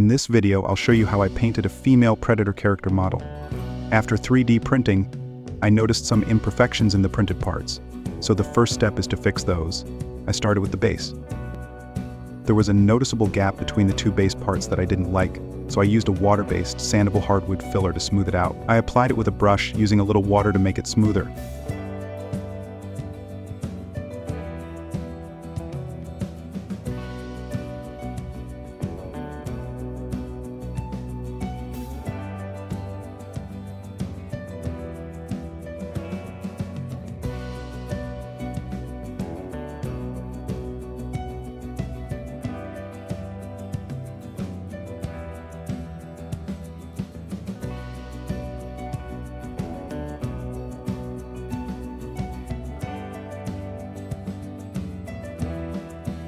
In this video, I'll show you how I painted a female Predator character model. After 3D printing, I noticed some imperfections in the printed parts, so the first step is to fix those. I started with the base. There was a noticeable gap between the two base parts that I didn't like, so I used a water-based, sandable hardwood filler to smooth it out. I applied it with a brush, using a little water to make it smoother.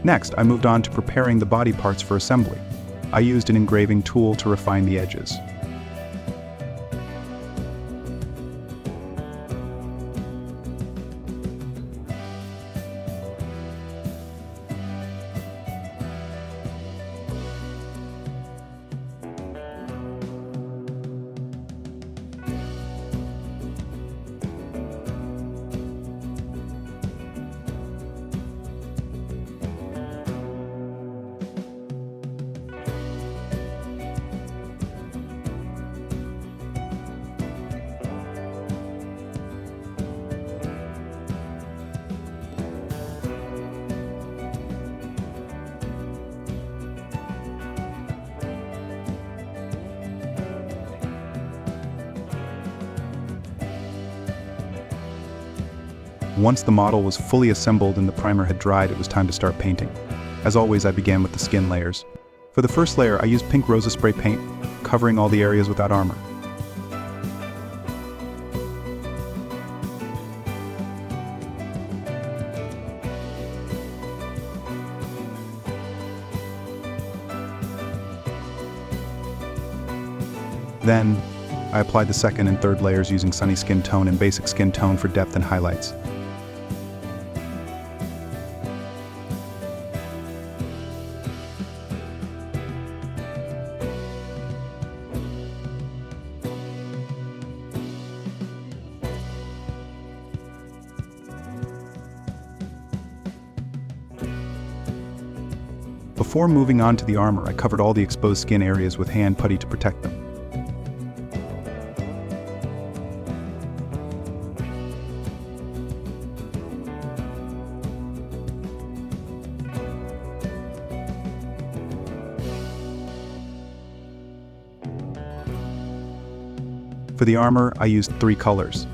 Next, I moved on to preparing the body parts for assembly. I used an engraving tool to refine the edges. Once the model was fully assembled and the primer had dried, it was time to start painting. As always, I began with the skin layers. For the first layer, I used pink Rosa spray paint, covering all the areas without armor. Then, I applied the second and third layers using Sunny Skin Tone and Basic Skin Tone for depth and highlights. Before moving on to the armor, I covered all the exposed skin areas with hand putty to protect them. For the armor, I used 3 colors.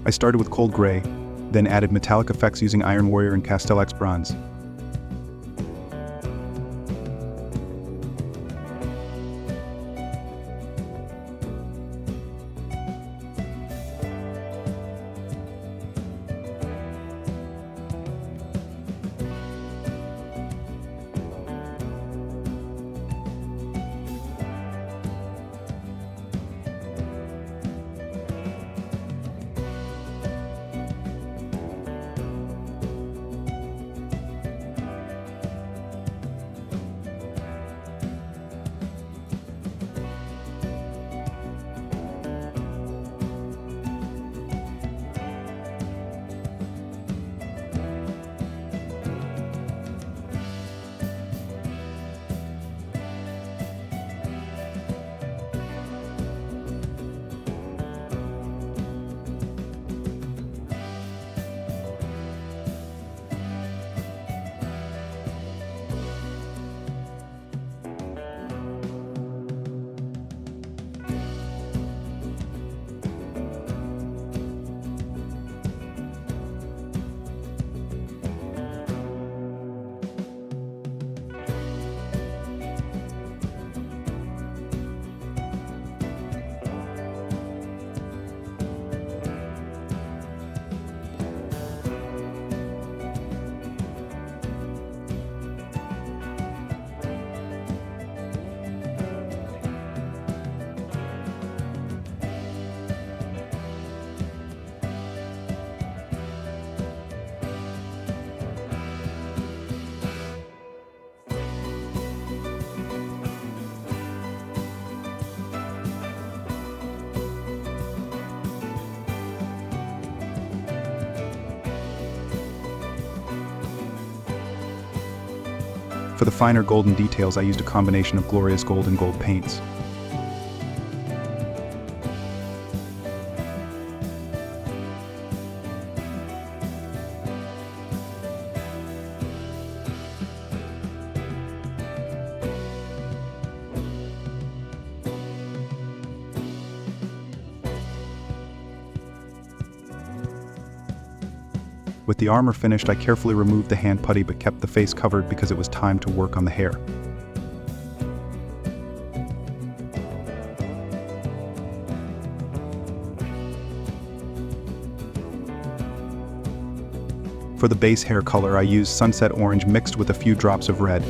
I started with Cold Gray, then added metallic effects using Iron Warrior and Castellax Bronze. For the finer golden details, I used a combination of Glorious Gold and gold paints. With the armor finished, I carefully removed the hand putty but kept the face covered because it was time to work on the hair. For the base hair color, I used sunset orange mixed with a few drops of red.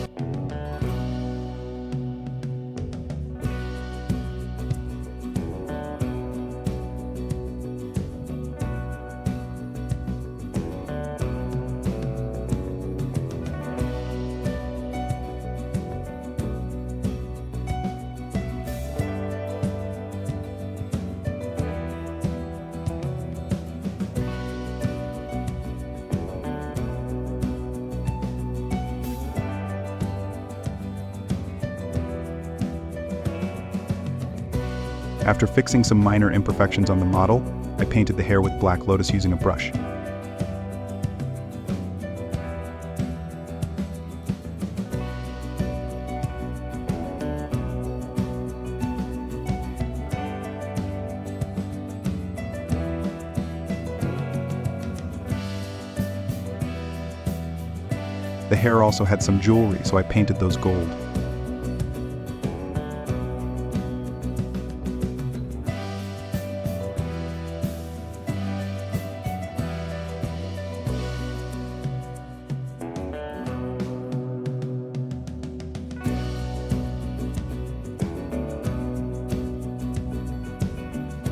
After fixing some minor imperfections on the model, I painted the hair with Black Lotus using a brush. The hair also had some jewelry, so I painted those gold.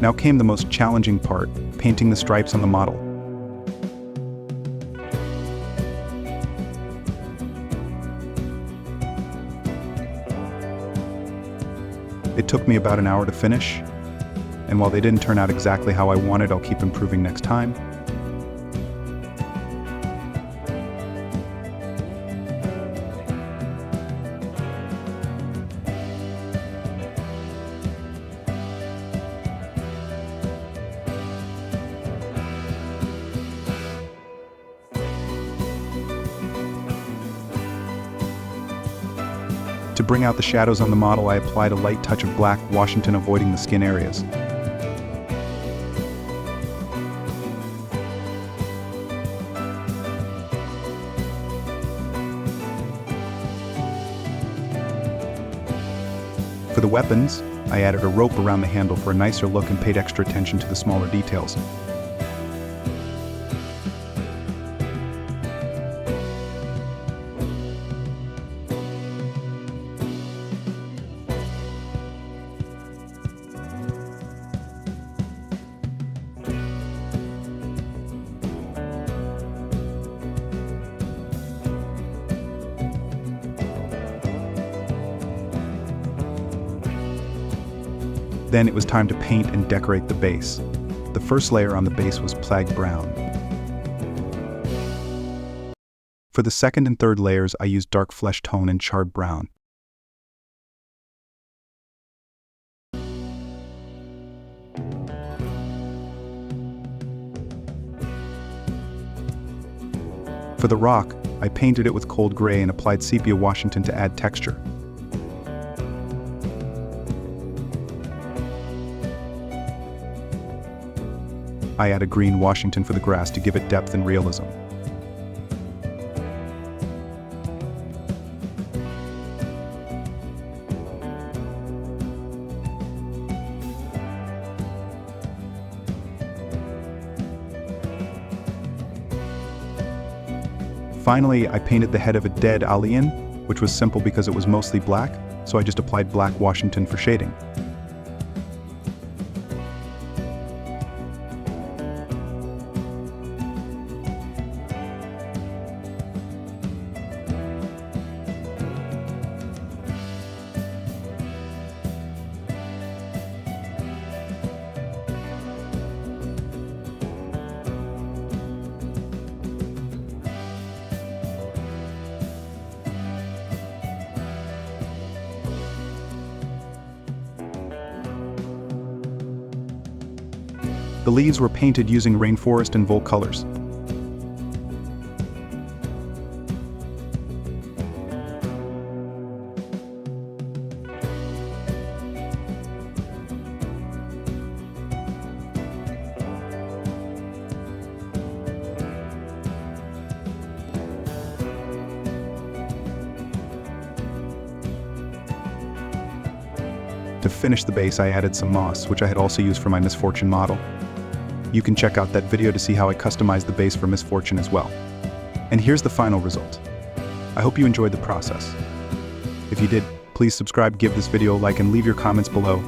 Now came the most challenging part, painting the stripes on the model. It took me about an hour to finish, and while they didn't turn out exactly how I wanted, I'll keep improving next time. To bring out the shadows on the model, I applied a light touch of black Washington, avoiding the skin areas. For the weapons, I added a rope around the handle for a nicer look and paid extra attention to the smaller details. Then it was time to paint and decorate the base. The first layer on the base was plague brown. For the second and third layers, I used dark flesh tone and charred brown. For the rock, I painted it with cold gray and applied sepia Washington to add texture. I added green Washington for the grass to give it depth and realism. Finally, I painted the head of a dead alien, which was simple because it was mostly black, so I just applied black Washington for shading. The leaves were painted using rainforest and Volk colors. To finish the base, I added some moss, which I had also used for my Miss Fortune model. You can check out that video to see how I customized the base for Miss Fortune as well. And here's the final result. I hope you enjoyed the process. If you did, please subscribe, give this video a like, and leave your comments below.